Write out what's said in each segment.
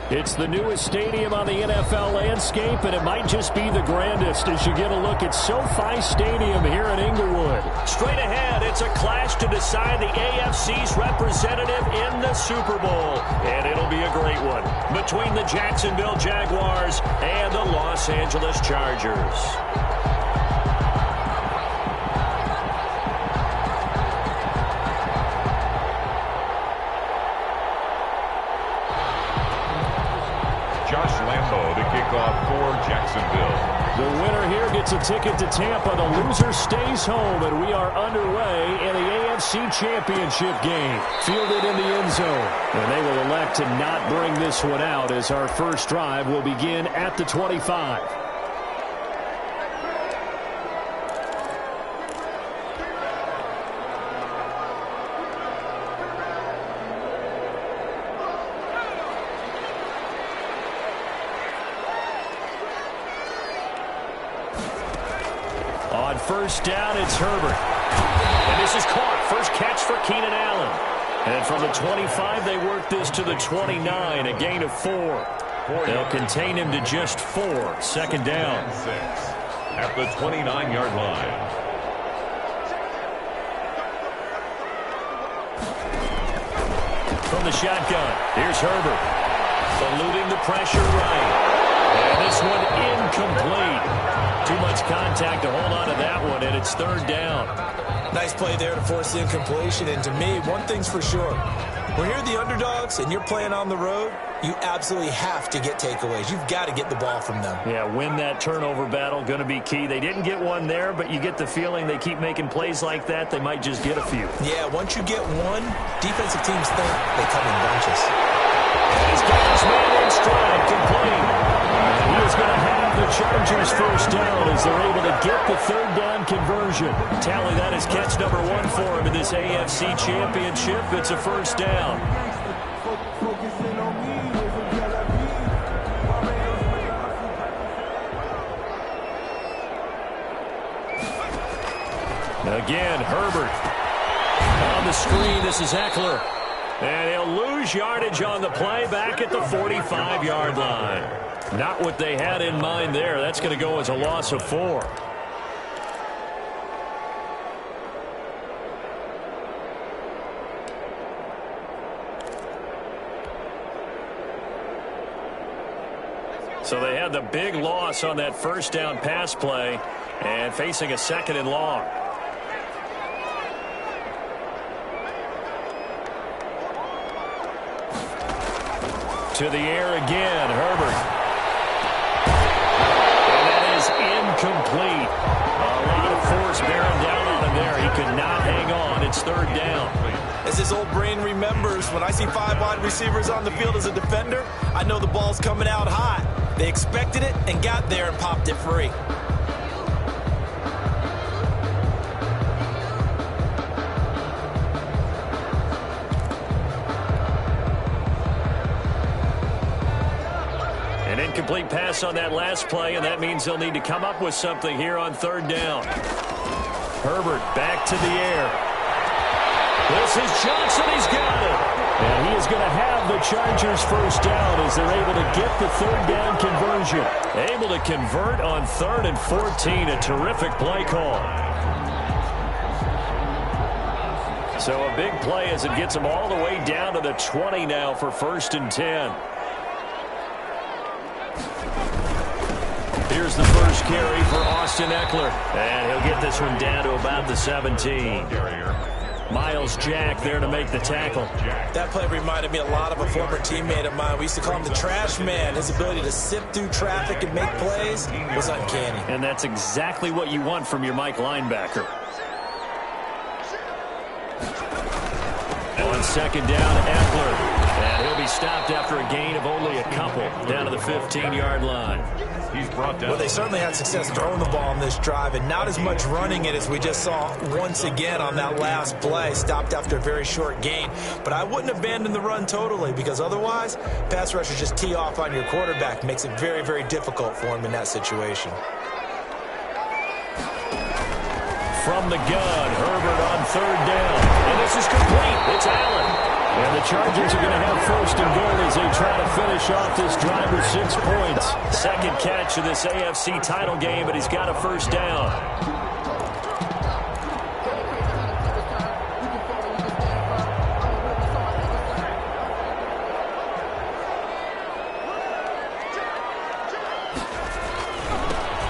It's the newest stadium on the NFL landscape, and it might just be the grandest as you get a look at SoFi Stadium here in Inglewood. Straight ahead, it's a clash to decide the AFC's representative in the Super Bowl, and it'll be a great one between the Jacksonville Jaguars and the Los Angeles Chargers. For Jacksonville. The winner here gets a ticket to Tampa. The loser stays home, and we are underway in the AFC Championship game. Fielded in the end zone. And they will elect to not bring this one out as our first drive will begin at the 25. On first down, it's Herbert. And this is caught. First catch for Keenan Allen. And from the 25, they work this to the 29, a gain of 4. They'll contain him to just 4. Second down. At the 29-yard line. From the shotgun, here's Herbert. Eluding the pressure right. And this one incomplete. Too much contact to hold on to that one, and it's third down. Nice play there to force the incompletion. And to me, one thing's for sure. When you're the underdogs and you're playing on the road, you absolutely have to get takeaways. You've got to get the ball from them. Yeah, win that turnover battle, going to be key. They didn't get one there, but you get the feeling they keep making plays like that, they might just get a few. Yeah, once you get one, defensive teams think they come in bunches. He's got his man in stride, complete. And he is going to have the Chargers first down as they're able to get the third down conversion. Tally, that is catch number 1 for him in this AFC Championship. It's a first down. Again, Herbert. On the screen, this is Eckler. And he'll lose yardage on the play back at the 45-yard line. Not what they had in mind there. That's going to go as a loss of 4. So they had the big loss on that first down pass play and facing a second and long. To the air again, Herbert. And that is incomplete. A lot of force bearing down on him there. He could not hang on. It's third down. As his old brain remembers, when I see 5 wide receivers on the field as a defender, I know the ball's coming out hot. They expected it and got there and popped it free. An incomplete pass on that last play, and that means they'll need to come up with something here on third down. Herbert back to the air. This is Johnson. He's got it. And he is going to have the Chargers first down as they're able to get the third down conversion. Able to convert on 3rd and 14. A terrific play call. So a big play as it gets them all the way down to the 20 now for 1st and 10. Here's the first carry for Austin Eckler. And he'll get this one down to about the 17. Miles Jack there to make the tackle. That play reminded me a lot of a former teammate of mine. We used to call him the trash man. His ability to sift through traffic and make plays was uncanny. And that's exactly what you want from your Mike linebacker. On second down, Eckler. And he'll be stopped after a gain of only a couple down to the 15-yard line. He's brought down. Well, they certainly had success throwing the ball on this drive and not as much running it as we just saw once again on that last play. Stopped after a very short gain. But I wouldn't abandon the run totally because otherwise, pass rushers just tee off on your quarterback. Makes it very, very difficult for him in that situation. From the gun, Herbert on third down. And This is complete. It's Allen. And the Chargers are going to have first and goal as they try to finish off this drive with 6 points. Second catch of this AFC title game, but he's got a first down.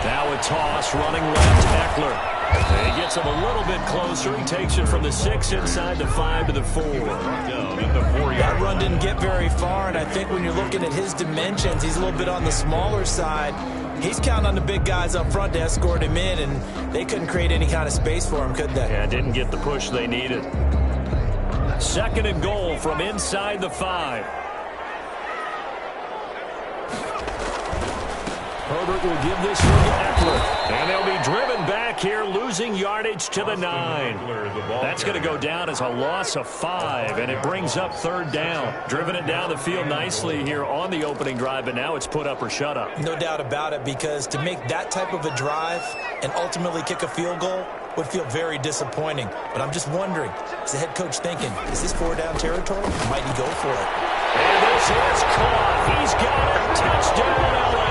Now a toss running left, Eckler. He gets him a little bit closer. He takes it from the 6 inside the 5 to the 4. Down at the 4-yard. That run didn't get very far, and I think when you're looking at his dimensions, he's a little bit on the smaller side. He's counting on the big guys up front to escort him in, and they couldn't create any kind of space for him, could they? Yeah, didn't get the push they needed. Second and goal from inside the 5. Herbert will give this one to Eckler. And they'll be driven back here, losing yardage to the 9. That's going to go down as a loss of 5, and it brings up third down. Driven it down the field nicely here on the opening drive, but now it's put up or shut up. No doubt about it, because to make that type of a drive and ultimately kick a field goal would feel very disappointing. But I'm just wondering, is the head coach thinking, is this 4-down territory? Might he go for it? And this is caught. He's got it. Touchdown, LA.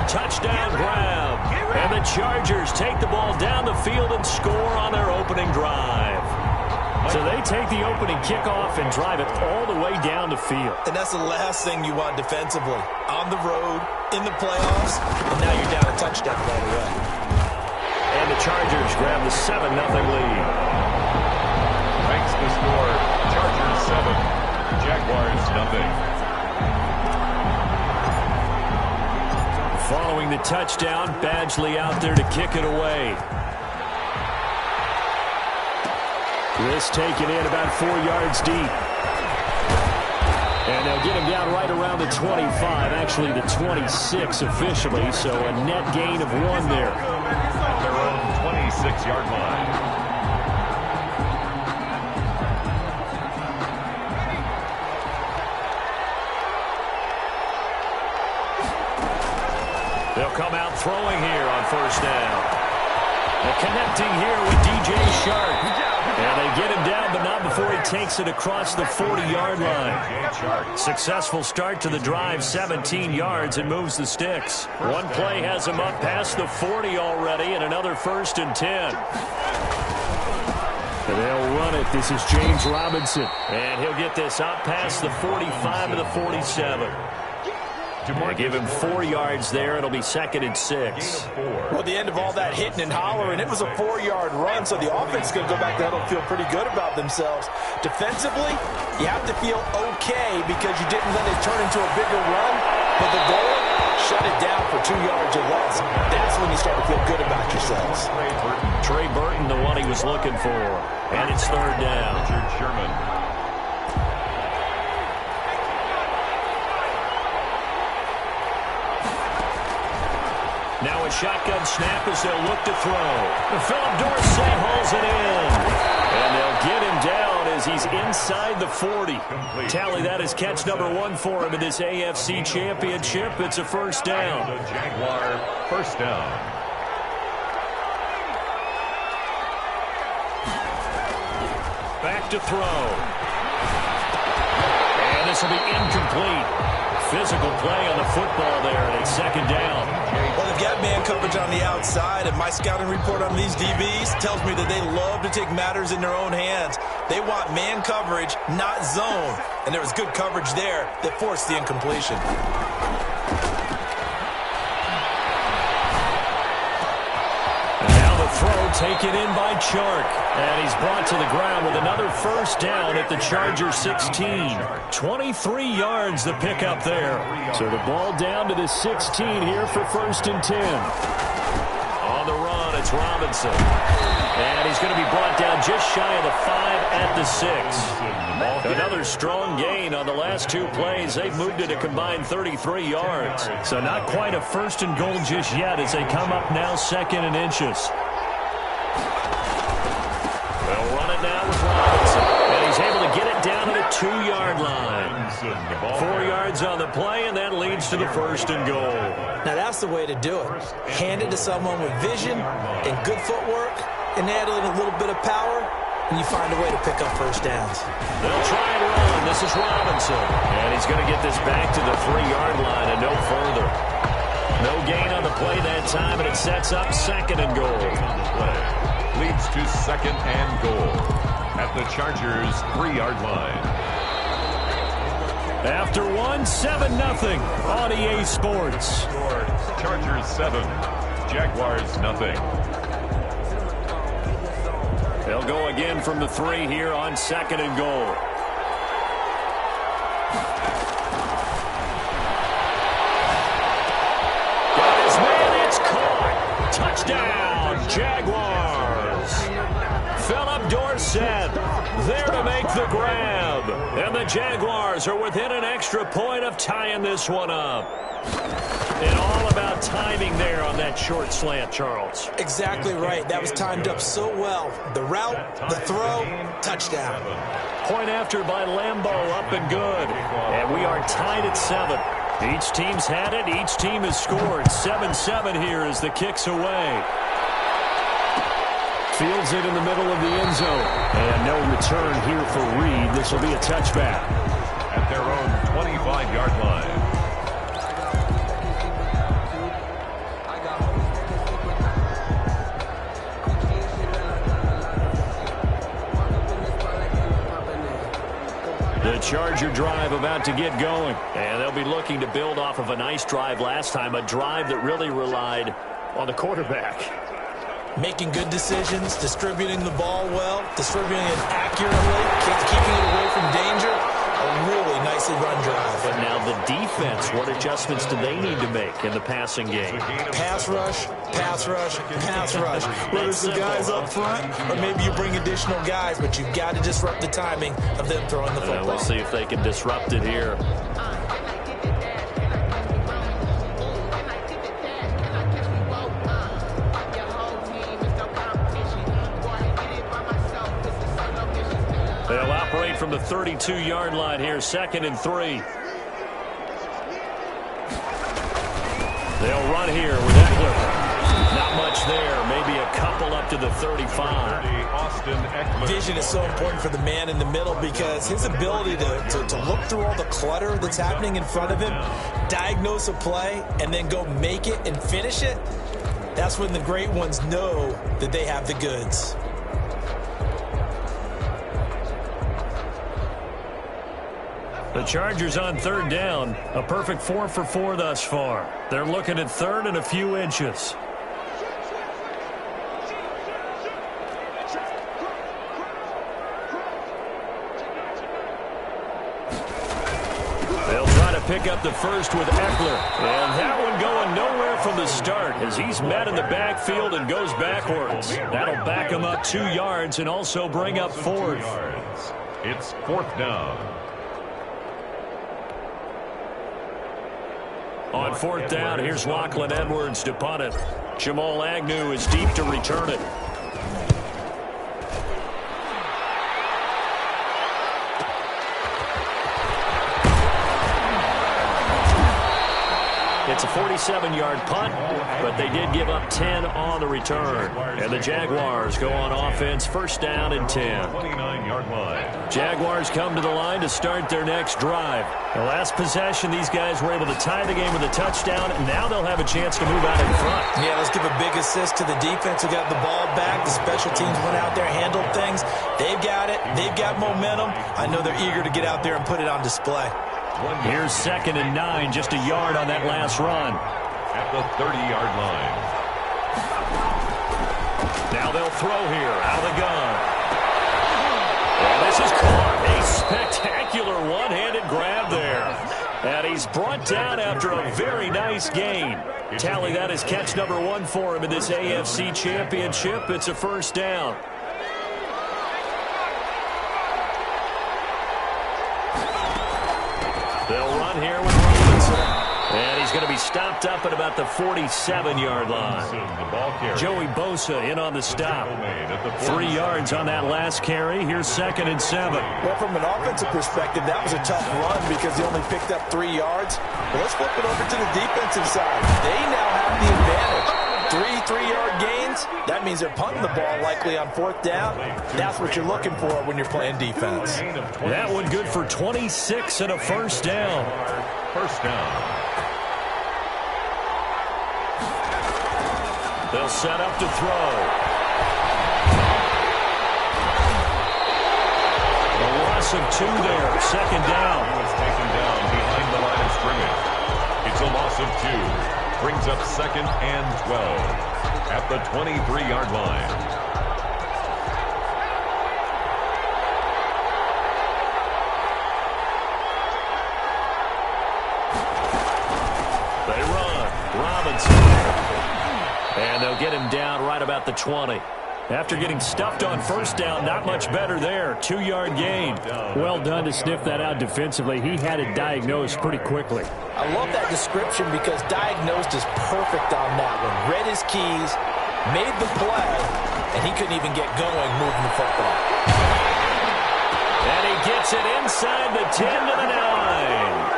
Touchdown grab. And the Chargers take the ball down the field and score on their opening drive. So they take the opening kickoff and drive it all the way down the field. And that's the last thing you want defensively. On the road, in the playoffs, and now you're down a touchdown right away. And the Chargers grab the 7-0 lead. Ranks the score. Chargers 7. Jaguars nothing. Following the touchdown, Badgley out there to kick it away. This taken in about 4 yards deep. And they'll get him down right around the 25, actually the 26 officially, so a net gain of 1 there. At their own 26-yard line. They'll come out throwing here on first down. And connecting here with DJ Shark. And they get him down, but not before he takes it across the 40-yard line. Successful start to the drive, 17 yards, and moves the sticks. One play has him up past the 40 already, and another 1st and 10. And they'll run it. This is James Robinson. And he'll get this up past the 45 to the 47. They give him 4 yards there. It'll be 2nd and 6. Well, the end of all that hitting and hollering, it was a 4-yard run, so the offense is going to go back there and feel pretty good about themselves. Defensively, you have to feel okay because you didn't let it turn into a bigger run, but the goal, shut it down for 2 yards or less. That's when you start to feel good about yourselves. Trey Burton, the one he was looking for. And it's third down. Richard Sherman. Now a shotgun snap as they'll look to throw. Philip Dorsey hauls it in. And they'll get him down as he's inside the 40. Tally that is catch number 1 for him in this AFC Championship. It's a first down. The Jaguar first down. Back to throw. And this will be incomplete. Physical play on the football there, and it's 2nd down. Well, they've got man coverage on the outside, and my scouting report on these DBs tells me that they love to take matters in their own hands. They want man coverage, not zone. And there was good coverage there that forced the incompletion. Throw taken in by Chark. And he's brought to the ground with another first down at the Chargers 16. 23 yards the pickup there. So the ball down to the 16 here for 1st and 10. On the run, it's Robinson. And he's going to be brought down just shy of the 5 at the 6. Another strong gain on the last 2 plays. They've moved it a combined 33 yards. So not quite a 1st and goal just yet as they come up now 2nd and inches. They'll run it now with Robinson. And he's able to get it down to the 2-yard line. 4 yards on the play, and that leads to the 1st and goal. Now that's the way to do it. Hand it to someone with vision and good footwork, and add in a little bit of power, and you find a way to pick up first downs. They'll try and run. This is Robinson. And he's going to get this back to the 3-yard line and no further. No gain on the play that time, and it sets up second and goal. Leads to second and goal at the Chargers' 3-yard line. After 7-0 on EA Sports. Chargers 7, Jaguars nothing. They'll go again from the 3 here on second and goal. Got his man, it's caught. Touchdown, Jaguars. Philip Dorsett there to make the grab. And the Jaguars are within an extra point of tying this one up. And all about timing there on that short slant, Charles. Exactly right. That was timed up so well. The route, the throw, touchdown. Point after by Lambeau, up and good. And we are tied at 7. Each team's had it. Each team has scored. 7-7 here as the kick's away. Fields it in the middle of the end zone. And no return here for Reed. This will be a touchback. At their own 25-yard line. The Charger drive about to get going. And they'll be looking to build off of a nice drive last time, a drive that really relied on the quarterback. Making good decisions, distributing the ball well, distributing it accurately, keeping it away from danger. A really nicely run drive. But now the defense, what adjustments do they need to make in the passing game? Pass rush, pass rush, pass rush. Whether it's the guys up front or maybe you bring additional guys, but you've got to disrupt the timing of them throwing the football. We'll see if they can disrupt it here. They'll operate from the 32-yard line here, second and 3. They'll run here with Eckler. Not much there, maybe a couple up to the 35. Vision is so important for the man in the middle because his ability to look through all the clutter that's happening in front of him, diagnose a play, and then go make it and finish it, that's when the great ones know that they have the goods. The Chargers on third down, a perfect 4 for 4 thus far. They're looking at third and a few inches. They'll try to pick up the first with Eckler. And that one going nowhere from the start as he's met in the backfield and goes backwards. That'll back him up 2 yards and also bring up 4th. It's 4th down. On 4th down, here's Lachlan Edwards to punt it. Jamal Agnew is deep to return it. It's a 47-yard punt, but they did give up 10 on the return. And the Jaguars go on offense, first down and 10. 29-yard line. Jaguars come to the line to start their next drive. The last possession, these guys were able to tie the game with a touchdown, and now they'll have a chance to move out in front. Yeah, let's give a big assist to the defense who got the ball back. The special teams went out there, handled things. They've got it. They've got momentum. I know they're eager to get out there and put it on display. Here's second and 9, just a yard on that last run. At the 30-yard line. Now they'll throw here, out of the gun. And this is caught. A spectacular one-handed grab there. And he's brought down after a very nice gain. Tally, that is catch number 1 for him in this AFC Championship. It's a first down. They'll run here with Robinson. And he's going to be stopped up at about the 47-yard line. Joey Bosa in on the stop. 3 yards on that last carry. Here's second and 7. Well, from an offensive perspective, that was a tough run because they only picked up 3 yards. Well, let's flip it over to the defensive side. They now have the advantage. 3 3-yard gains. defense, that means they're punting the ball likely on 4th down. That's what you're looking for when you're playing defense. That one good for 26 and a first down. First down. They'll set up to throw. A loss of 2 there. Second down. He was taken down behind the line of scrimmage. It's a loss of 2. Brings up 2nd and 12 at the 23-yard line. They run. Robinson. And they'll get him down right about the 20. After getting stuffed on first down, not much better there. 2-yard gain. Well done to sniff that out defensively. He had it diagnosed pretty quickly. I love that description because diagnosed is perfect on that one. Read his keys, made the play, and he couldn't even get going moving the football. And he gets it inside the 10 to the 9.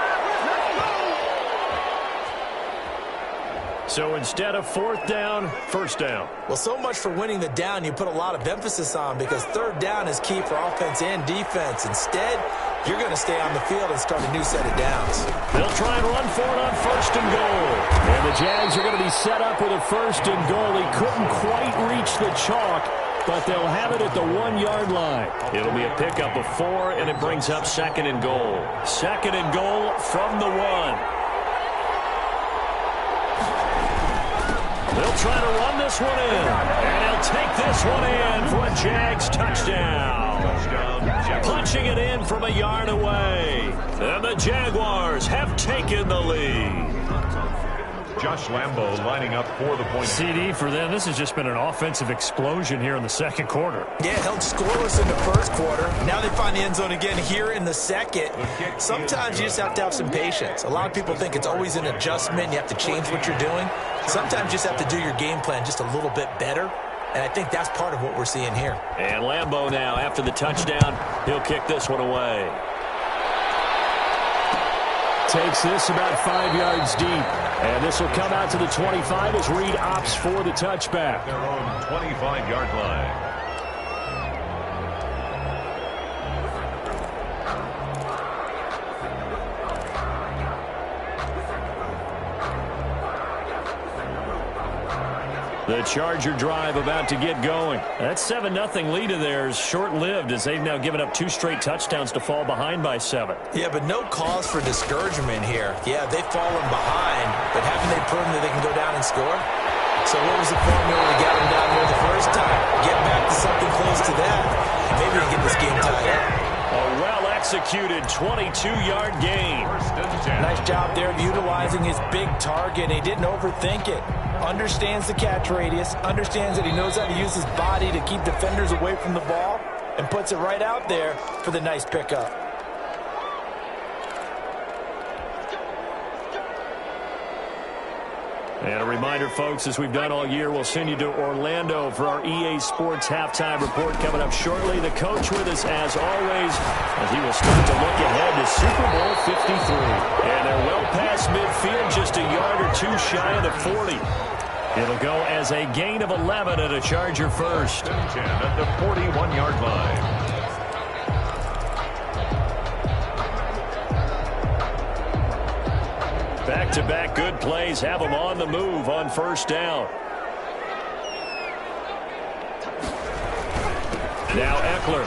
So instead of 4th down, first down. Well, so much for winning the down you put a lot of emphasis on because 3rd down is key for offense and defense. Instead, you're going to stay on the field and start a new set of downs. They'll try and run for it on 1st and goal. And the Jags are going to be set up with a 1st and goal. He couldn't quite reach the chalk, but they'll have it at the 1-yard line. It'll be a pickup of 4, and it brings up 2nd and goal. 2nd and goal from the 1. They'll try to run this one in, and he'll take this one in for a Jags touchdown. Punching it in from a yard away. And the Jaguars have taken the lead. Josh Lambo lining up for the point. CD for them. This has just been an offensive explosion here in the 2nd quarter. Yeah, held scoreless in the 1st quarter. Now they find the end zone again here in the 2nd. Sometimes you just have to have some patience. A lot of people think it's always an adjustment. You have to change what you're doing. Sometimes you just have to do your game plan just a little bit better. And I think that's part of what we're seeing here. And Lambo now, after the touchdown, he'll kick this one away. Takes this about 5 yards deep. And this will come out to the 25 as Reed opts for the touchback. Their own 25-yard line. The Charger drive about to get going. That 7-0 lead of theirs short-lived as they've now given up 2 straight touchdowns to fall behind by 7. Yeah, but no cause for discouragement here. Yeah, they've fallen behind, but haven't they proven that they can go down and score? So what was the formula to get them down there the first time? Get back to something close to that. Maybe they get this game tied up. A well-executed 22-yard gain. Nice job there of utilizing his big target. He didn't overthink it. Understands the catch radius, understands that he knows how to use his body to keep defenders away from the ball, and puts it right out there for the nice pickup. And a reminder, folks, as we've done all year, we'll send you to Orlando for our EA Sports halftime report coming up shortly. The coach with us, as always, as he will start to look ahead to Super Bowl 53. And they're well past midfield, just a yard or 2 shy of the 40. It'll go as a gain of 11 and a Charger first. 10 at the 41-yard line. Back-to-back good plays have them on the move on first down. Now Eckler.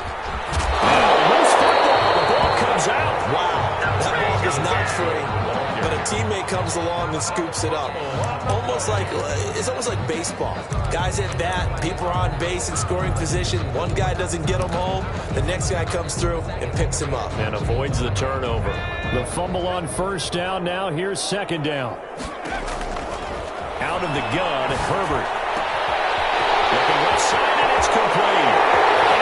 Loose football. The ball comes out. Wow, that ball is not free, but a teammate comes along and scoops it up. It's almost like baseball. Guys at bat, people are on base in scoring position. One guy doesn't get them home. The next guy comes through and picks him up. And avoids the turnover. The fumble on first down. Now here's 2nd down. Out of the gun, Herbert. Looking left side, and it's complete. And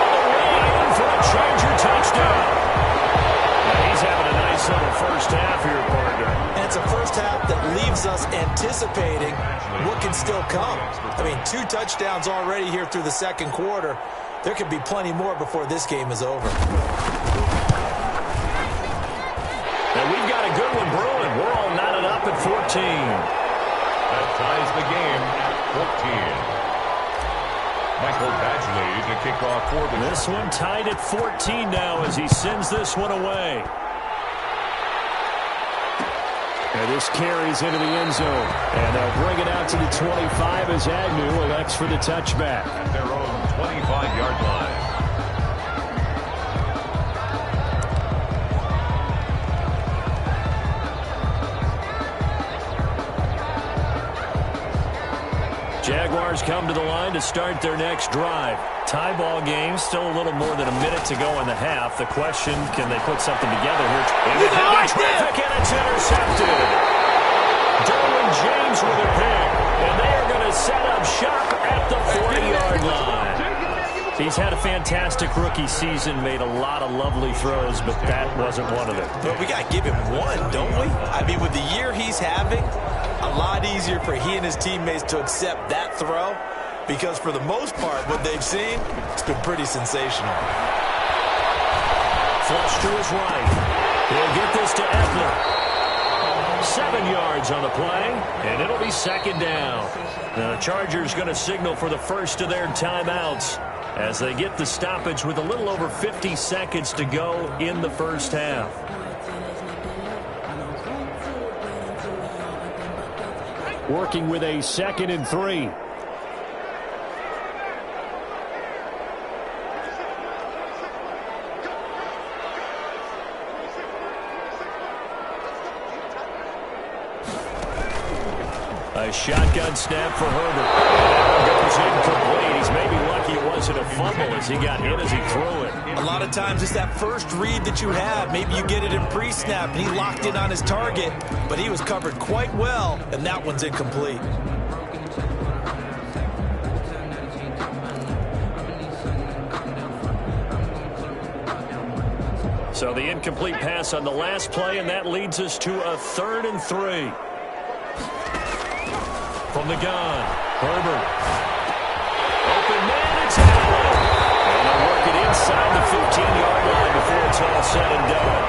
all the way in for a Charger touchdown. And he's having a nice little first half here, partner. And it's a first half that leaves us anticipating what can still come. I mean, 2 touchdowns already here through the 2nd quarter. There could be plenty more before this game is over. And we've got a good one brewing. We're all knotted up at 14. That ties the game at 14. Michael Badgley to kick off for the... This one tied at 14 now as he sends this one away. And this carries into the end zone. And they'll bring it out to the 25 as Agnew elects for the touchback. At their own 25-yard line. Jaguars come to the line to start their next drive. Tie ball game, still a little more than a minute to go in the half. The question, can they put something together here? Traffic, and it's intercepted. Derwin James with a pick, and they are going to set up shop at the 40-yard line. He's had a fantastic rookie season, made a lot of lovely throws, but that wasn't one of them. But we got to give him one, don't we? I mean, with the year he's having, a lot easier for he and his teammates to accept that throw, because for the most part, what they've seen, it's been pretty sensational. Flush to his right. He'll get this to Eckler. 7 yards on the play, and it'll be second down. Now, the Chargers going to signal for the first of their timeouts as they get the stoppage with a little over 50 seconds to go in the first half. Working with a 2nd and 3. A shotgun snap for Herbert. And that goes incomplete. He's maybe lucky it wasn't a fumble as he got hit as he threw it. A lot of times it's that first read that you have. Maybe you get it in pre-snap, and he locked in on his target, but he was covered quite well, and that one's incomplete. So the incomplete pass on the last play, and that leads us to a 3rd and 3. From the gun, Herbert. Open man, it's Allen. And they'll work it inside the 15-yard line before it's all said and done.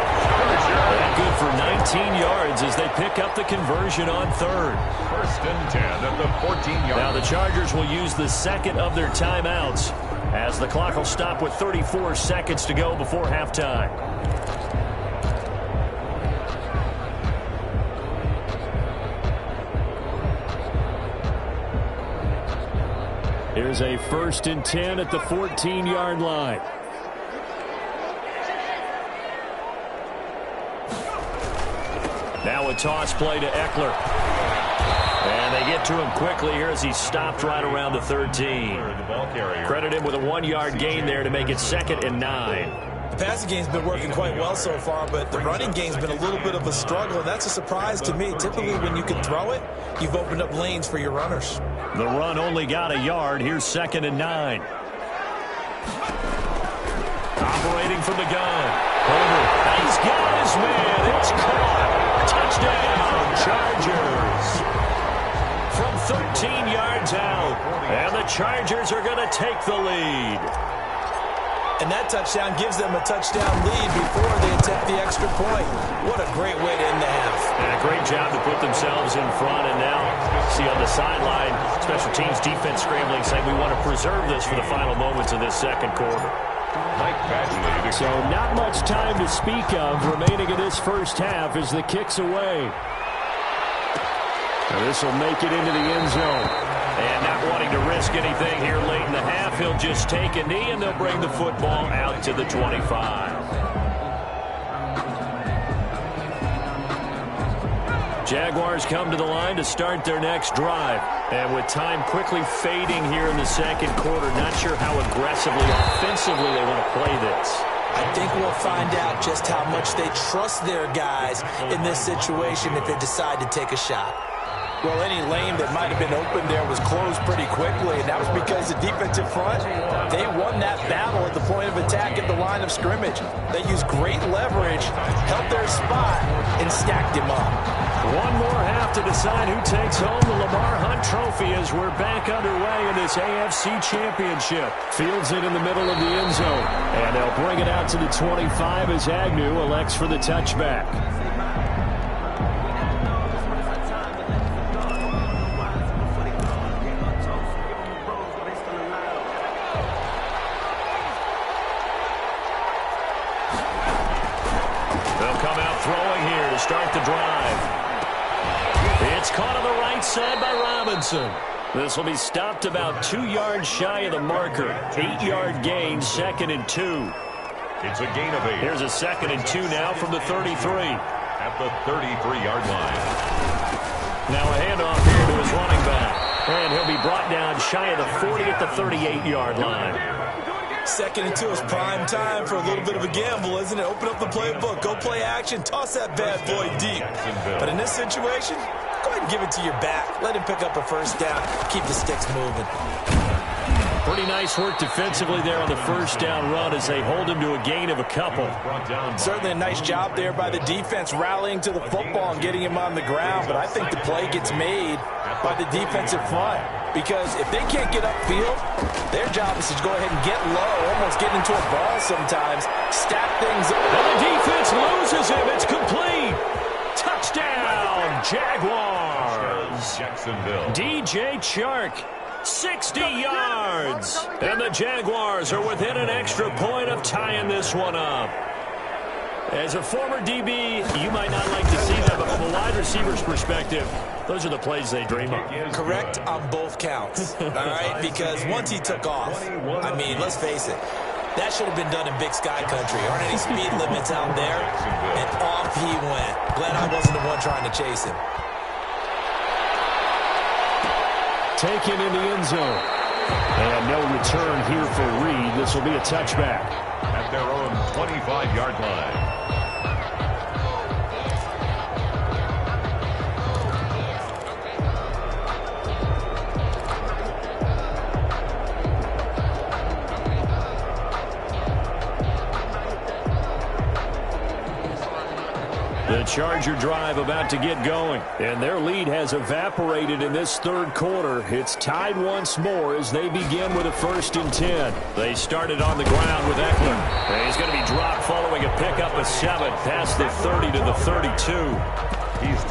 And good for 19 yards as they pick up the conversion on 3rd. 1st and 10 at the 14-yard line. Now the Chargers will use the second of their timeouts as the clock will stop with 34 seconds to go before halftime. Here's a 1st and 10 at the 14-yard line. Now a toss play to Eckler. And they get to him quickly here as he stopped right around the 13. Credit him with a 1-yard gain there to make it 2nd and 9. The passing game's been working quite well so far, but the running game's been a little bit of a struggle, and that's a surprise to me. Typically, when you can throw it, you've opened up lanes for your runners. The run only got a yard. Here's 2nd and 9. Operating from the gun. Herbert. He's got his man. It's caught. Touchdown, Chargers. From 13 yards out. And the Chargers are going to take the lead. And that touchdown gives them a touchdown lead before they attempt the extra point. What a great way to end the half. And a great job to put themselves in front. And now, see on the sideline, special teams defense scrambling, saying we want to preserve this for the final moments of this second quarter. So not much time to speak of remaining in this first half as the kick's away. Now this will make it into the end zone. And not wanting to risk anything here late in the half, he'll just take a knee, and they'll bring the football out to the 25. Jaguars come to the line to start their next drive. And with time quickly fading here in the second quarter, not sure how aggressively, offensively they want to play this. I think we'll find out just how much they trust their guys in this situation if they decide to take a shot. Well, any lane that might have been open there was closed pretty quickly, and that was because the defensive front, they won that battle at the point of attack at the line of scrimmage. They used great leverage, held their spot, and stacked him up. One more half to decide who takes home the Lamar Hunt Trophy as we're back underway in this AFC Championship. Fields it in the middle of the end zone, and they'll bring it out to the 25 as Agnew elects for the touchback. They'll come out throwing here to start the drive. It's caught on the right side by Robinson. This will be stopped about 2 yards shy of the marker. 8-yard gain, 2nd and 2. It's a gain of 8. Here's a 2nd and 2 now from the 33. At the 33-yard line. Now a handoff here to his running back. And he'll be brought down shy of the 40 at the 38-yard line. 2nd and 2 is prime time for a little bit of a gamble, isn't it? Open up the playbook, go play action, toss that bad boy deep. But in this situation, go ahead and give it to your back. Let him pick up a first down. Keep the sticks moving. Pretty nice work defensively there on the first down run as they hold him to a gain of a couple. Certainly a nice job there by the defense rallying to the football and getting him on the ground. But I think the play gets made by the defensive front. Because if they can't get upfield, their job is to go ahead and get low, almost get into a ball sometimes, stack things up. And the defense loses him. It's complete. Touchdown, Jaguars. Jacksonville. DJ Chark, 60 yards. And the Jaguars are within an extra point of tying this one up. As a former DB, you might not like to see that, but from a wide receiver's perspective, those are the plays they dream of. Correct on both counts, all right? Because once he took off, I mean, let's face it, that should have been done in Big Sky Country. Aren't any speed limits out there? And off he went. Glad I wasn't the one trying to chase him. Taken in the end zone. And no return here for Reed. This will be a touchback. At their own 25-yard line. The Charger drive about to get going, and their lead has evaporated in this third quarter. It's tied once more as they begin with a 1st and 10. They started on the ground with Eckler. And he's going to be dropped following a pickup of 7 past the 30 to the 32.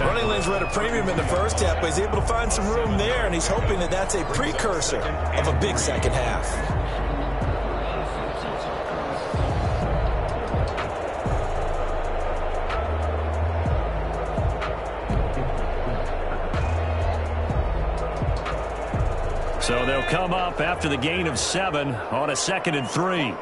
Running lanes were at a premium in the first half, but he's able to find some room there, and he's hoping that that's a precursor of a big second half. So they'll come up after the gain of 7 on a 2nd and 3.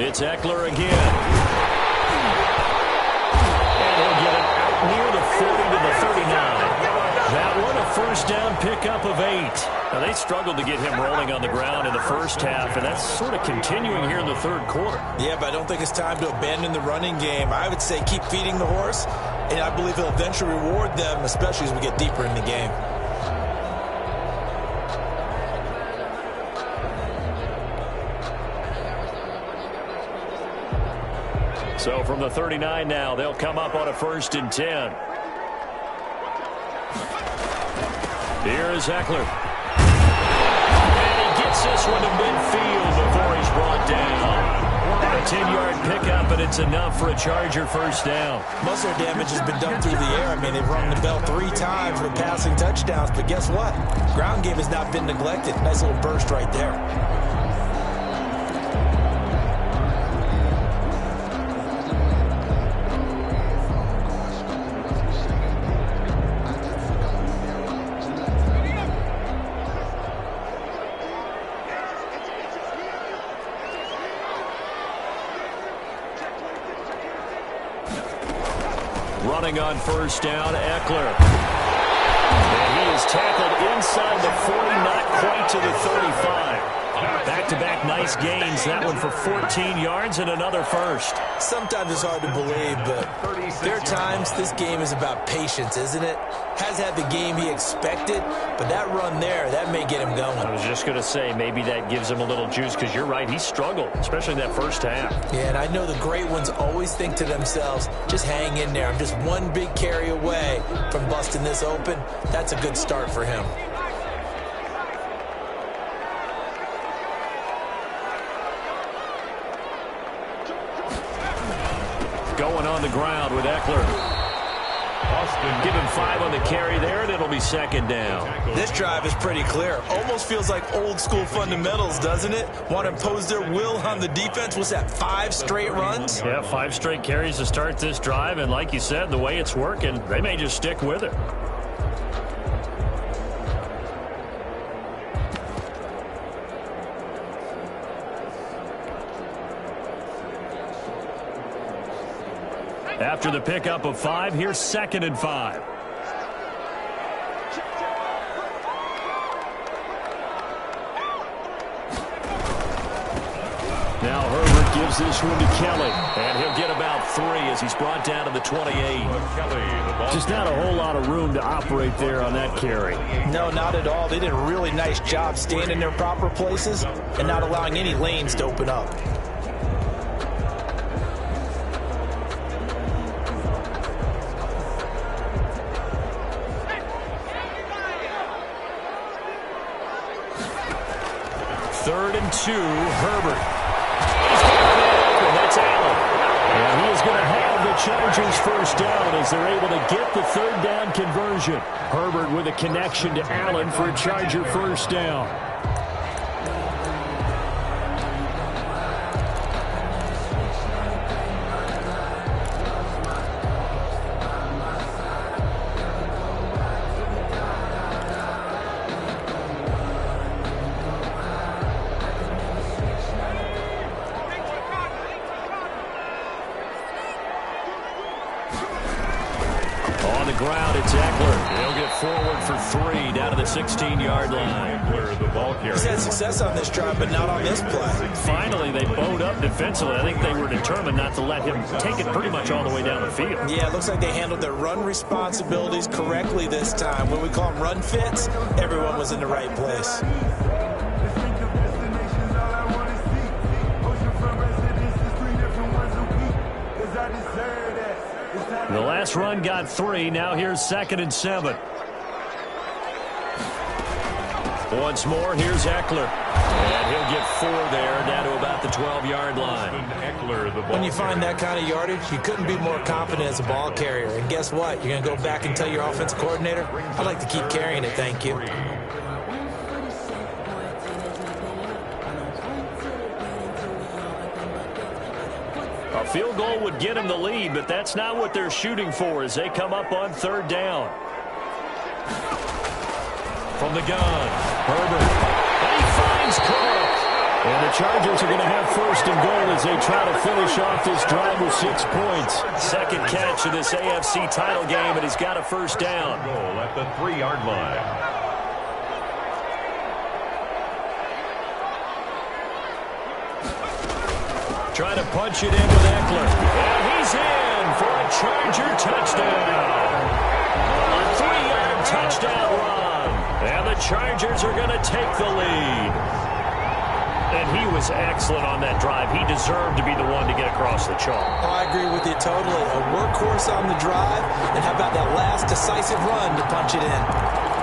It's Eckler again. And he'll get it out near the 40 to the 39. That one, a first down pickup of 8. Now, they struggled to get him rolling on the ground in the first half, and that's sort of continuing here in the third quarter. Yeah, but I don't think it's time to abandon the running game. I would say keep feeding the horse, and I believe he'll eventually reward them, especially as we get deeper in the game. So from the 39 now, they'll come up on a 1st and 10. Here is Eckler. And he gets this one to midfield before he's brought down. A 10-yard pickup, and it's enough for a Charger first down. Most of their damage has been done through the air. I mean, they've rung the bell 3 times with passing touchdowns, but guess what? Ground game has not been neglected. Nice little burst right there. Running on first down, Eckler. And he is tackled inside the 40, not quite to the 35. Back-to-back nice gains. That one for 14 yards and another first. Sometimes it's hard to believe, but there are times this game is about patience, isn't it? Has had the game he expected, but that run there, that may get him going. I was just going to say, maybe that gives him a little juice, because you're right, he struggled, especially in that first half. Yeah, and I know the great ones always think to themselves, just hang in there. I'm just one big carry away from busting this open. That's a good start for him. Going on the ground with Eckler. Give him 5 on the carry there, and it'll be second down. This drive is pretty clear. Almost feels like old school fundamentals, doesn't it? Want to impose their will on the defense. What's that, 5 straight runs? Yeah, 5 straight carries to start this drive, and like you said, the way it's working, they may just stick with it. After the pickup of 5, here's 2nd and 5. Now Herbert gives this one to Kelly, and he'll get about 3 as he's brought down to the 28. Just not a whole lot of room to operate there on that carry. No, not at all. They did a really nice job staying in their proper places and not allowing any lanes to open up. Third and 2, Herbert. He's got it open. That's Allen. And he is going to have the Chargers first down as they're able to get the 3rd down conversion. Herbert with a connection to Allen for a Charger first down. Ground, it's Eckler. He'll get forward for 3 down to the 16-yard line. He's had success on this drive, but not on this play. Finally, they bowed up defensively. I think they were determined not to let him take it pretty much all the way down the field. Yeah, it looks like they handled their run responsibilities correctly this time. When we call them run fits, everyone was in the right place. The last run got 3. Now here's 2nd and 7. Once more, here's Eckler. And he'll get 4 there, down to about the 12-yard line. When you find that kind of yardage, you couldn't be more confident as a ball carrier. And guess what? You're going to go back and tell your offensive coordinator, I'd like to keep carrying it, thank you. A field goal would get him the lead, but that's not what they're shooting for as they come up on 3rd down. From the gun, Herbert. And he finds Cook. And the Chargers are going to have 1st and goal as they try to finish off this drive with 6 points. 2nd catch of this AFC title game, and he's got a 1st down. Goal at the 3-yard line. Trying to punch it in with Eckler. And he's in for a Charger touchdown. A 3-yard touchdown run. And the Chargers are going to take the lead. And he was excellent on that drive. He deserved to be the one to get across the chalk. Oh, I agree with you totally. A workhorse on the drive. And how about that last decisive run to punch it in?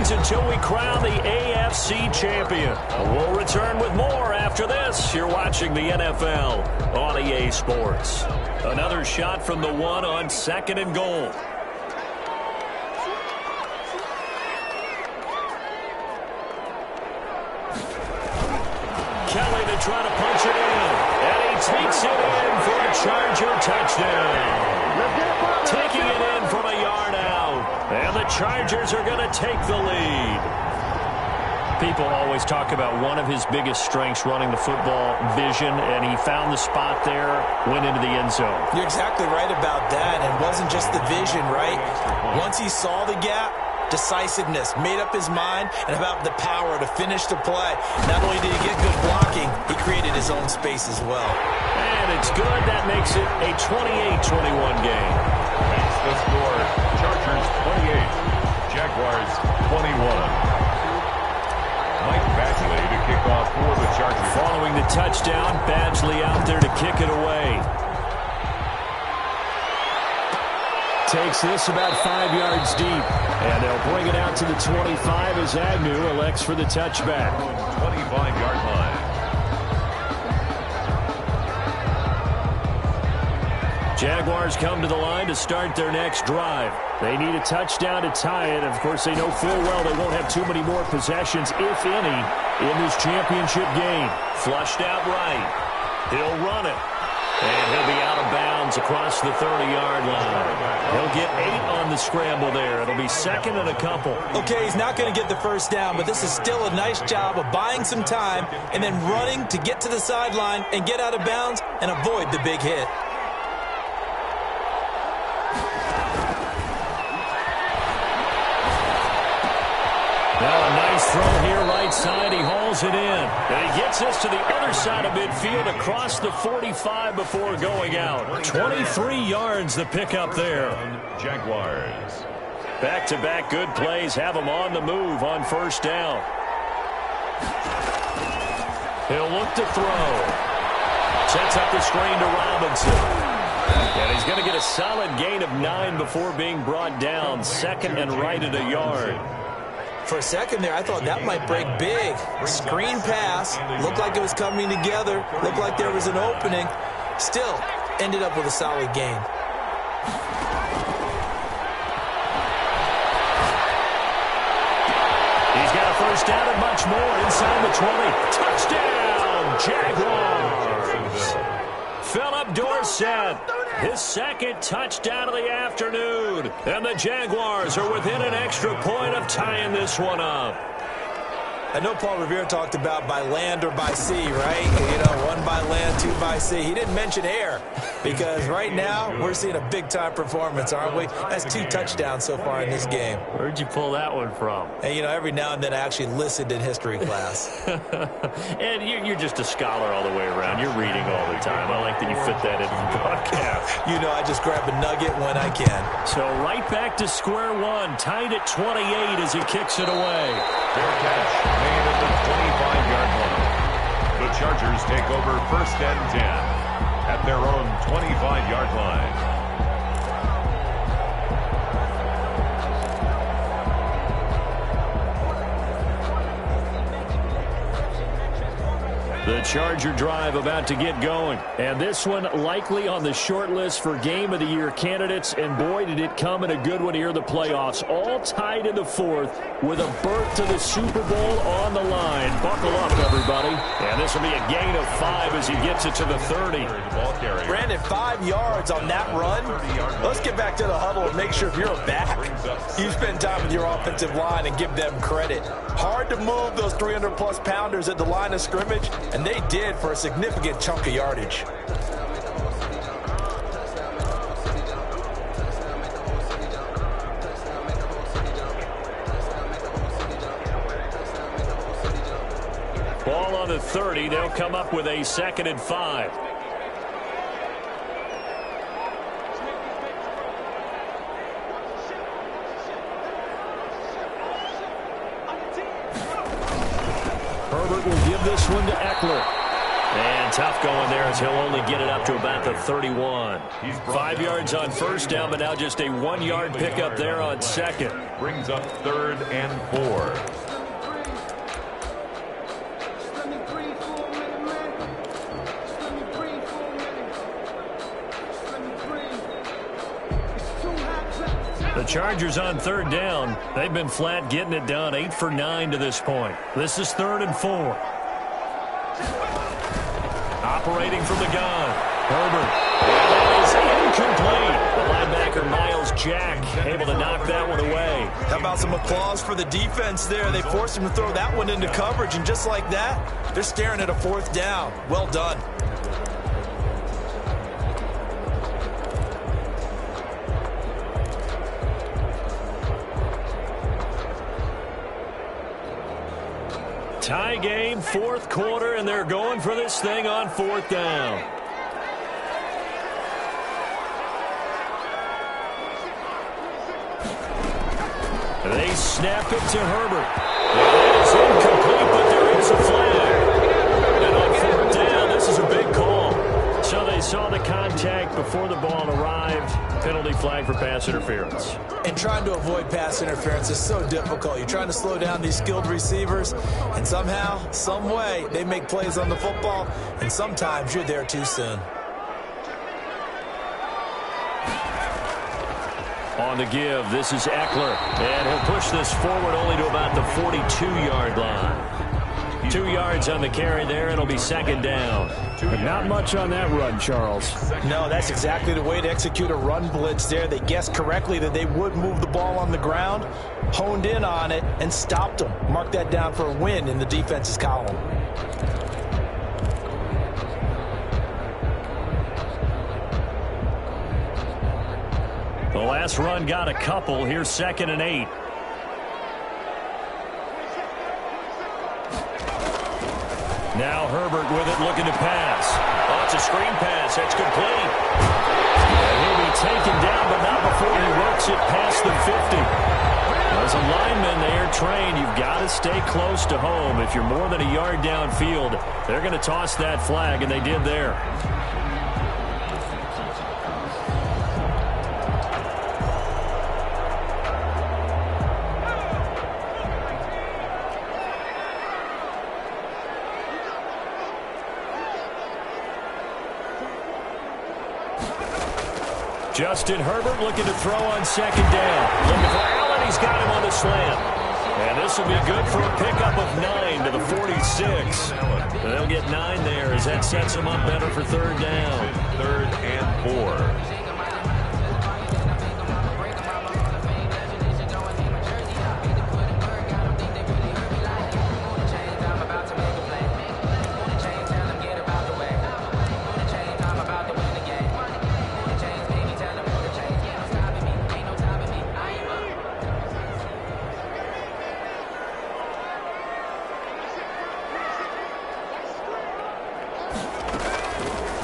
Until we crown the AFC champion. We'll return with more after this. You're watching the NFL on EA Sports. Another shot from the 1 on 2nd and goal. Kelly to try to punch it in. And he takes it in for a Charger touchdown. Taking it in from a yard out. And the Chargers are going to take the lead. People always talk about one of his biggest strengths running the football, vision, and he found the spot there, went into the end zone. You're exactly right about that. And it wasn't just the vision, right? Once he saw the gap, decisiveness, made up his mind, and about the power to finish the play. Not only did he get good blocking, he created his own space as well. And it's good. That makes it a 28-21 game. That's the score. Chargers 28, Jaguars 21. Mike Badgley to kick off for the Chargers. Following the touchdown, Badgley out there to kick it away. takes this about 5 yards deep. And they'll bring it out to the 25 as Agnew elects for the touchback. 25-yard line. Jaguars come to the line to start their next drive. They need a touchdown to tie it. Of course, they know full well they won't have too many more possessions, if any, in this championship game. Flushed out right. He'll run it. And he'll be out of bounds across the 30-yard line. He'll get 8 on the scramble there. It'll be second and a couple. Okay, he's not going to get the first down, but this is still a nice job of buying some time and then running to get to the sideline and get out of bounds and avoid the big hit. Now a nice throw here right side. He hauls it in. And he gets this to the other side of midfield across the 45 before going out. 23 yards the pickup there. Jaguars. Back-to-back good plays have him on the move on first down. He'll look to throw. Sets up the screen to Robinson. And he's going to get a solid gain of 9 before being brought down. Second and right at a yard. For a second there, I thought that might break big. Screen pass. Looked like it was coming together. Looked like there was an opening. Still, ended up with a solid gain. He's got a first down and much more inside the 20. Touchdown, Jaguars! Philip Dorsett, his second touchdown of the afternoon. And the Jaguars are within an extra point of tying this one up. I know Paul Revere talked about by land or by sea, right? You know, 1 by land, 2 by sea. He didn't mention air because right now we're seeing a big-time performance, aren't we? That's 2 touchdowns so far in this game. Where'd you pull that one from? And, you know, every now and then I actually listened in history class. And you're just a scholar all the way around. You're reading all the time. I like that you fit that into the broadcast. You know, I just grab a nugget when I can. So right back to square one, tied at 28 as he kicks it away. Fair catch. Made at the 25-yard line. The Chargers take over first and 10 at their own 25-yard line. The Charger drive about to get going. And this one likely on the short list for Game of the Year candidates. And boy, did it come in a good one here in the playoffs. All tied in the fourth with a berth to the Super Bowl on the line. Buckle up, everybody. And this will be a gain of 5 as he gets it to the 30. Brandon, 5 yards on that run. Let's get back to the huddle and make sure if you're a back, you spend time with your offensive line and give them credit. Hard to move those 300-plus pounders at the line of scrimmage, and they did for a significant chunk of yardage. Ball on the 30. They'll come up with a second and 5. Herbert will give this one to Eckler. And tough going there as he'll only get it up to about the 31. 5 yards on first down, but now just a 1-yard pickup there on second. Brings up third and 4. The Chargers on third down. They've been flat getting it done. 8 for 9 to this point. This is 3rd and 4. Operating from the gun. Herbert. That is incomplete. The linebacker, Miles Jack, able to knock that one away. How about some applause for the defense there? They forced him to throw that one into coverage, and just like that, they're staring at a 4th down. Well done. Tie game, 4th quarter, and they're going for this thing on 4th down. They snap it to Herbert. It is incomplete, but there is a flag. And on 4th down, this is a big call. So they saw the contact before the ball arrived. Penalty flag for pass interference. And trying to avoid pass interference is so difficult. You're trying to slow down these skilled receivers, and somehow, some way, they make plays on the football, and sometimes you're there too soon. On the give, this is Eckler, and he'll push this forward only to about the 42-yard line. 2 yards on the carry there, and it'll be second down. But not much on that run, Charles. No, that's exactly the way to execute a run blitz there. They guessed correctly that they would move the ball on the ground, honed in on it, and stopped them. Mark that down for a win in the defense's column. The last run got a couple. Here's 2nd and 8. Now Herbert with it, looking to pass. Oh, it's a screen pass. That's complete. And he'll be taken down, but not before he works it past the 50. As a lineman, they are trained. You've got to stay close to home. If you're more than a yard downfield, they're going to toss that flag, and they did there. Justin Herbert looking to throw on 2nd down. Looking for Allen. He's got him on the slant. And this will be good for a pickup of 9 to the 46. They'll get 9 there as that sets them up better for 3rd down. 3rd and 4.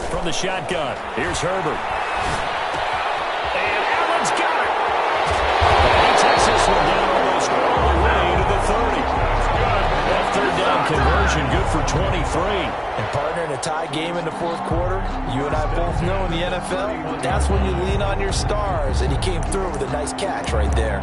From the shotgun, here's Herbert. And Allen's got it. And he takes this one down almost all the way to the 30. That 3rd down conversion good for 23. And partner, in a tie game in the 4th quarter, you and I both know in the NFL, that's when you lean on your stars, and he came through with a nice catch right there.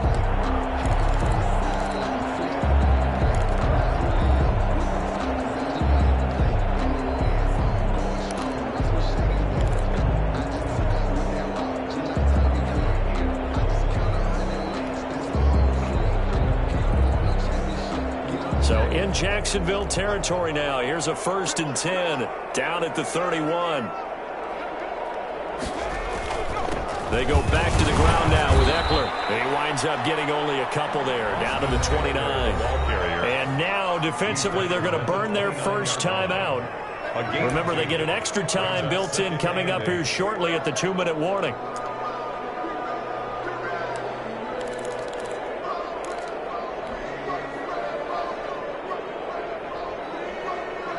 So in Jacksonville territory now. Here's a 1st and 10 down at the 31. They go back to the ground now with Eckler. He winds up getting only a couple there, down to the 29. And now defensively they're going to burn their first time out. Remember, they get an extra time built in coming up here shortly at the 2-minute warning.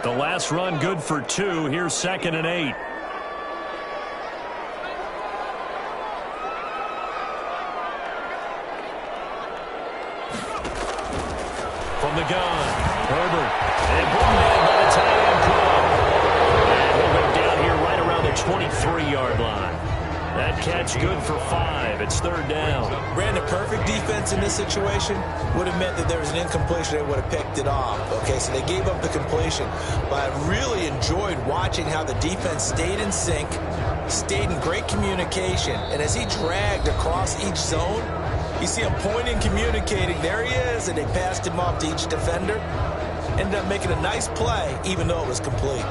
The last run good for 2. Here's 2nd and 8. From the gun, Herbert. And brought in by the tight end club. And he'll go down here right around the 23-yard line. That catch good for 5. It's 3rd down. Brandon, perfect defense in this situation would have meant that there was an incompletion. They would have picked it off. Okay, so they gave up the completion. But I really enjoyed watching how the defense stayed in sync, stayed in great communication. And as he dragged across each zone, you see him pointing, communicating. There he is, and they passed him off to each defender. Ended up making a nice play, even though it was complete.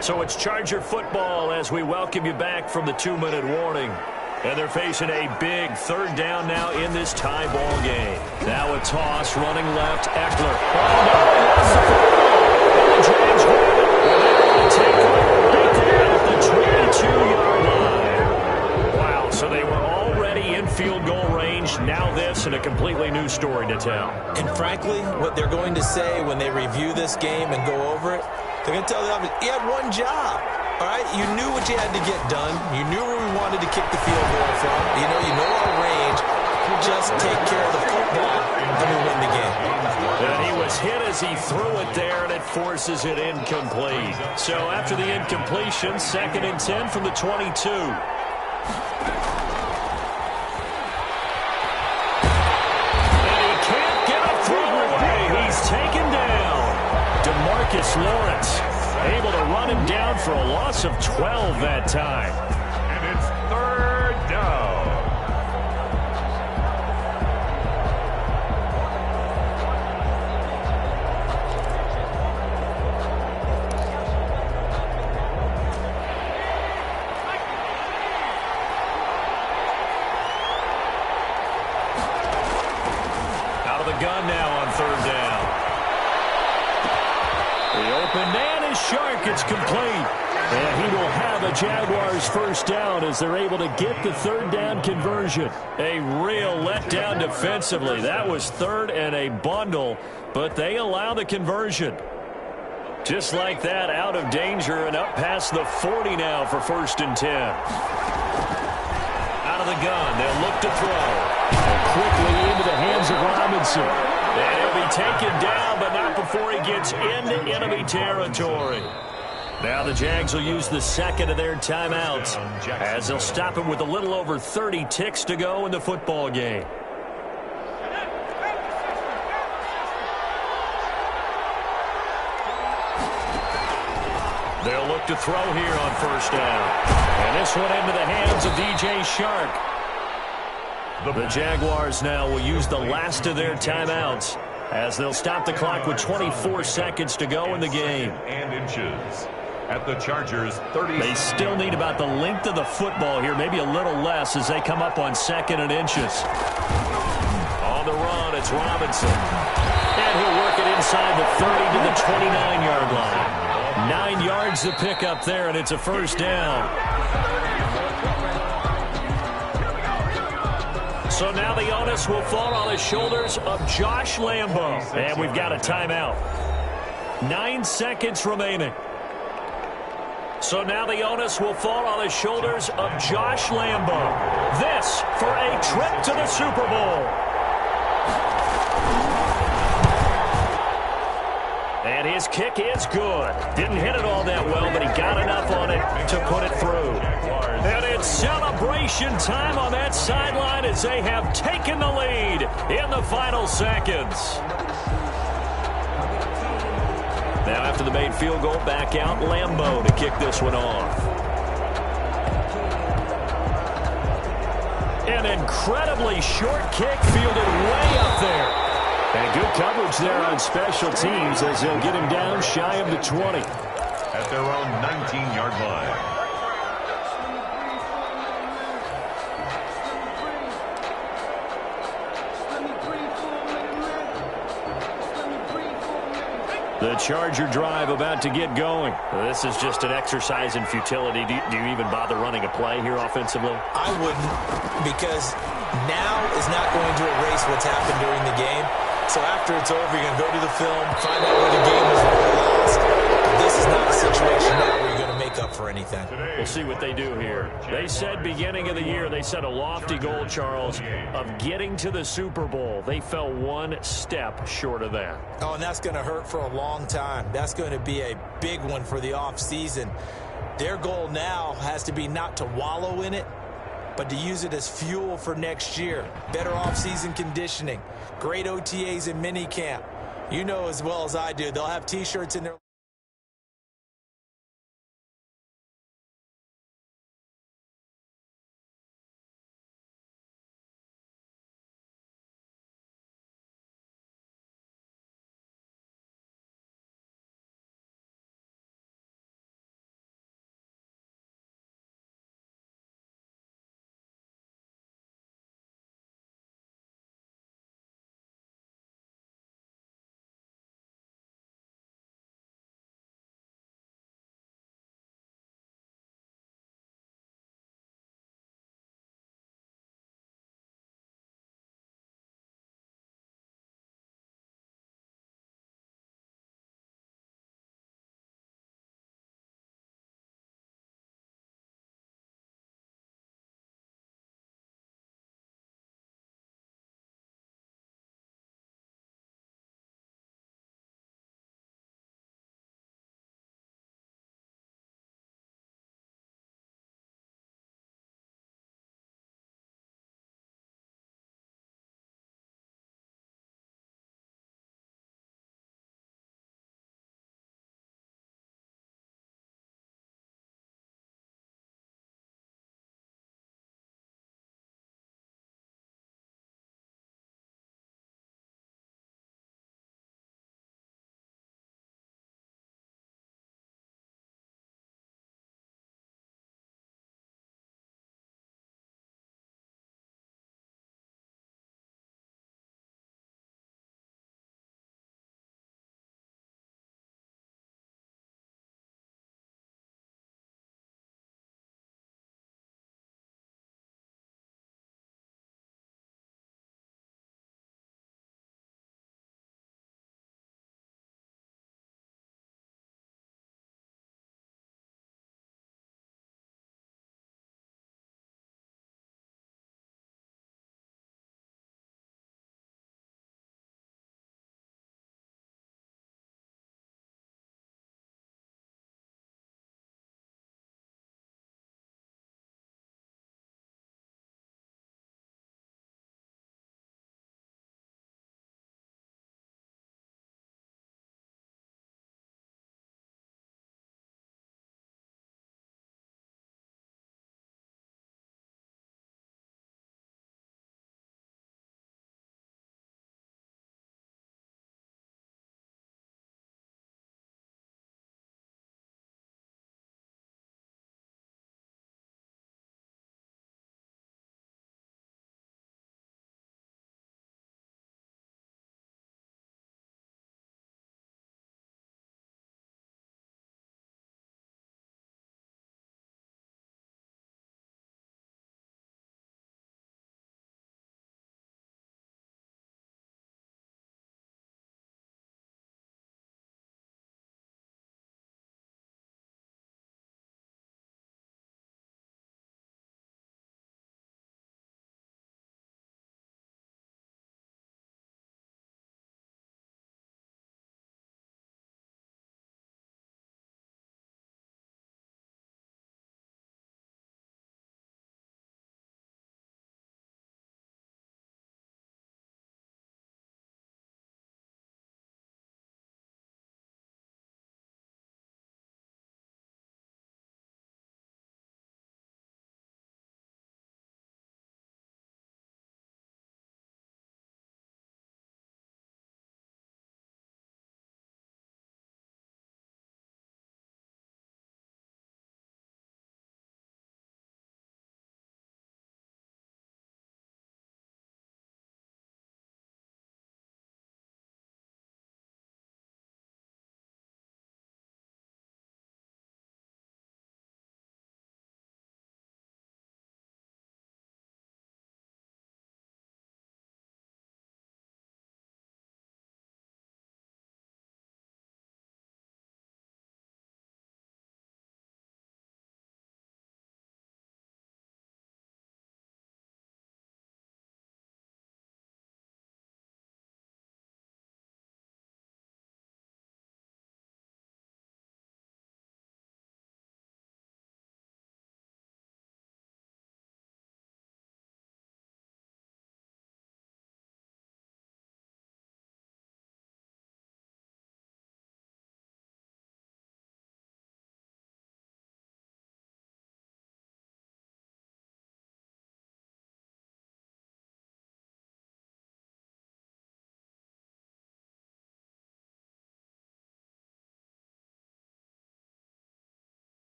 So it's Charger football as we welcome you back from the 2-minute warning. And they're facing a big 3rd down now in this tie ball game. Now a toss running left, Eckler. Oh, no, he lost the football. And the Giants grab it. And they're going to take it right there at the 22-yard line. now this and a completely new story to tell. And frankly, what they're going to say when they review this game and go over it, they're going to tell the offense, you had one job. All right, you knew what you had to get done. You knew where we wanted to kick the field goal from. You know our range. Just take care of the football, and we win the game. And he was hit as he threw it there, and it forces it incomplete. So after the incompletion, 2nd and 10 from the 22. And he can't get a throw away. He's taken down. DeMarcus Lawrence able to run him down for a loss of 12 that time. And it's 3rd down. Out of the gun now on 3rd down. The open man is Shark. It's complete. And he will have a Jaguars 1st down as they're able to get the 3rd down conversion. A real letdown defensively. That was 3rd and a bundle, but they allow the conversion. Just like that, out of danger and up past the 40 now for 1st and 10. Out of the gun, they'll look to throw. And quickly into the hands of Robinson. And he'll be taken down, but not before he gets into enemy territory. Now the Jags will use the 2nd of their timeouts as they'll stop him with a little over 30 ticks to go in the football game. They'll look to throw here on 1st down. And this one into the hands of DJ Shark. The Jaguars now will use the last of their timeouts as they'll stop the clock with 24 seconds to go in the game. And inches at the Chargers 30. They still need about the length of the football here, maybe a little less as they come up on 2nd and inches. On the run, it's Robinson. And he'll work it inside the 30 to the 29-yard line. 9 yards to pick up there, and it's a 1st down. So now the onus will fall on the shoulders of Josh Lambo. And we've got a timeout. 9 seconds remaining. So now the onus will fall on the shoulders of Josh Lambo. This for a trip to the Super Bowl. And his kick is good. Didn't hit it all that well, but he got enough on it to put it through. And it's celebration time on that sideline as they have taken the lead in the final seconds. Now after the made field goal, back out Lambo to kick this one off. An incredibly short kick fielded way up there. And good coverage there on special teams as they'll get him down shy of the 20. At their own 19-yard line. The Charger drive about to get going. This is just an exercise in futility. Do you even bother running a play here offensively? I wouldn't, because now is not going to erase what's happened during the game. So after it's over, you're going to go to the film, find out where the game was really lost. But this is not a situation now where you're going to make up for anything. We'll see what they do here. They said beginning of the year, they set a lofty goal, Charles, of getting to the Super Bowl. They fell one step short of that. Oh, and that's going to hurt for a long time. That's going to be a big one for the offseason. Their goal now has to be not to wallow in it, but to use it as fuel for next year. Better offseason conditioning, great OTAs and minicamp. You know as well as I do, they'll have T-shirts in their